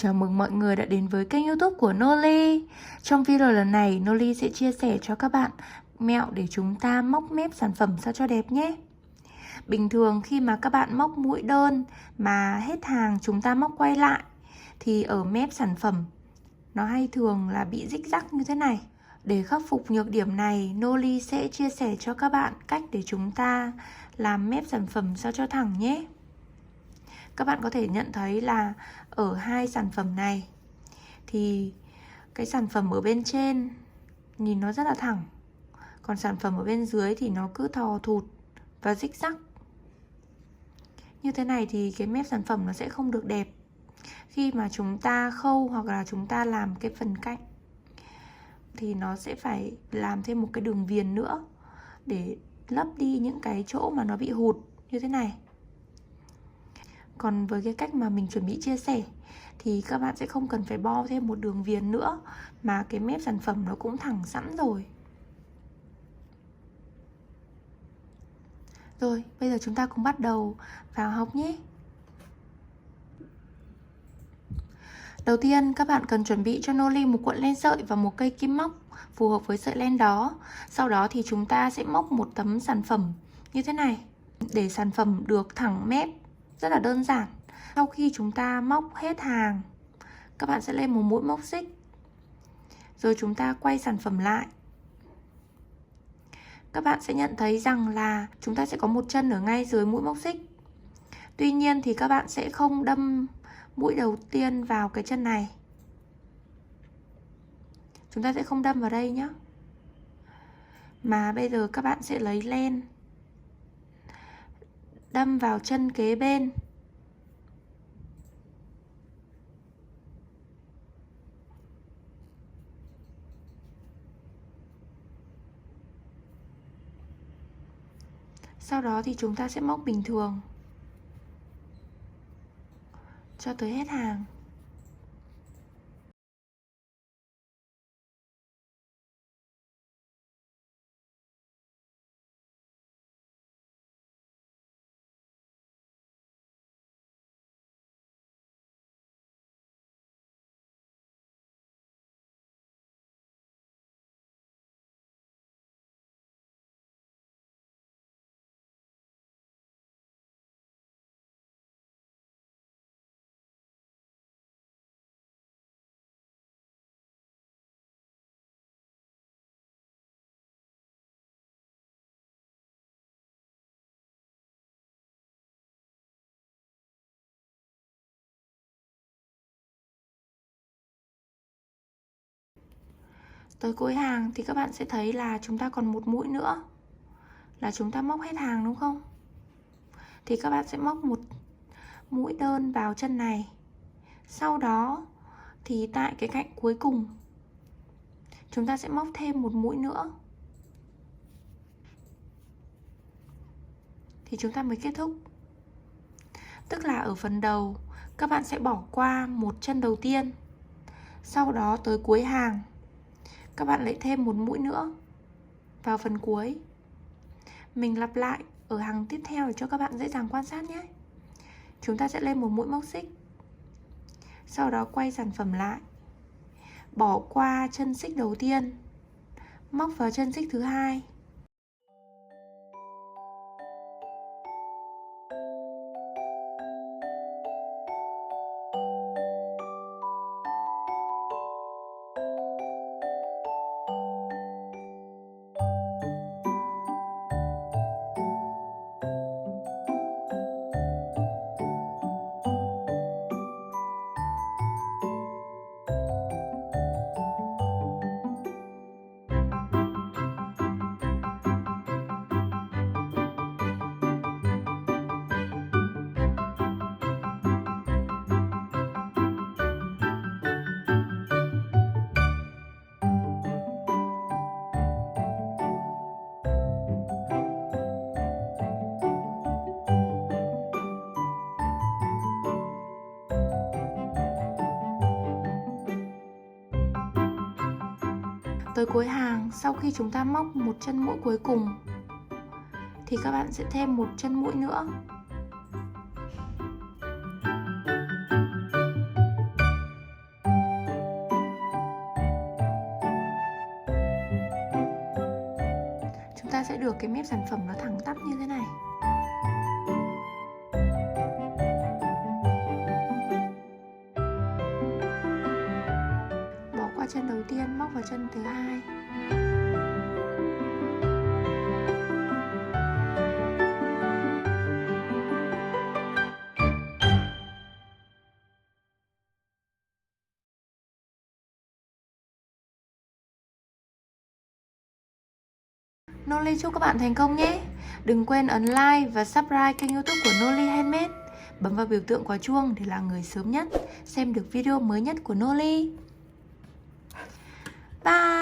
Chào mừng mọi người đã đến với kênh YouTube của Noli. Trong video lần này, Noli sẽ chia sẻ cho các bạn mẹo để chúng ta móc mép sản phẩm sao cho đẹp nhé. Bình thường khi mà các bạn móc mũi đơn mà hết hàng chúng ta móc quay lại thì ở mép sản phẩm nó hay thường là bị rích rắc như thế này. Để khắc phục nhược điểm này, Noli sẽ chia sẻ cho các bạn cách để chúng ta làm mép sản phẩm sao cho thẳng nhé. Các bạn có thể nhận thấy là ở hai sản phẩm này thì cái sản phẩm ở bên trên nhìn nó rất là thẳng, còn sản phẩm ở bên dưới thì nó cứ thò thụt và rích rắc. Như thế này thì cái mép sản phẩm nó sẽ không được đẹp. Khi mà chúng ta khâu hoặc là chúng ta làm cái phần cạnh thì nó sẽ phải làm thêm một cái đường viền nữa để lấp đi những cái chỗ mà nó bị hụt như thế này. Còn với cái cách mà mình chuẩn bị chia sẻ thì các bạn sẽ không cần phải bo thêm một đường viền nữa, mà cái mép sản phẩm nó cũng thẳng sẵn rồi. Rồi, bây giờ chúng ta cùng bắt đầu vào học nhé. Đầu tiên các bạn cần chuẩn bị cho Noli một cuộn len sợi và một cây kim móc phù hợp với sợi len đó. Sau đó thì chúng ta sẽ móc một tấm sản phẩm như thế này. Để sản phẩm được thẳng mép rất là đơn giản. Sau khi chúng ta móc hết hàng, các bạn sẽ lên một mũi móc xích, rồi chúng ta quay sản phẩm lại. Các bạn sẽ nhận thấy rằng là chúng ta sẽ có một chân ở ngay dưới mũi móc xích. Tuy nhiên thì các bạn sẽ không đâm mũi đầu tiên vào cái chân này. Chúng ta sẽ không đâm vào đây nhé. Mà bây giờ các bạn sẽ lấy len đâm vào chân kế bên. Sau đó thì chúng ta sẽ móc bình thường cho tới hết hàng. Tới cuối hàng thì các bạn sẽ thấy là chúng ta còn một mũi nữa là chúng ta móc hết hàng, đúng không? Thì các bạn sẽ móc một mũi đơn vào chân này. Sau đó thì tại cái cạnh cuối cùng chúng ta sẽ móc thêm một mũi nữa thì chúng ta mới kết thúc. Tức là ở phần đầu các bạn sẽ bỏ qua một chân đầu tiên, sau đó tới cuối hàng các bạn lại thêm một mũi nữa vào phần cuối. Mình lặp lại ở hàng tiếp theo để cho các bạn dễ dàng quan sát nhé. Chúng ta sẽ lên một mũi móc xích, sau đó quay sản phẩm lại, bỏ qua chân xích đầu tiên, móc vào chân xích thứ hai. Tới cuối hàng, sau khi chúng ta móc một chân mũi cuối cùng thì các bạn sẽ thêm một chân mũi nữa. chúng ta sẽ được cái mép sản phẩm nó thẳng tắp như thế này. Bỏ qua chân đầu tiên, móc vào chân thứ hai. Noli chúc các bạn thành công nhé! Đừng quên ấn like và subscribe kênh YouTube của Noli Handmade. Bấm vào biểu tượng quả chuông để là người sớm nhất xem được video mới nhất của Noli. Bye!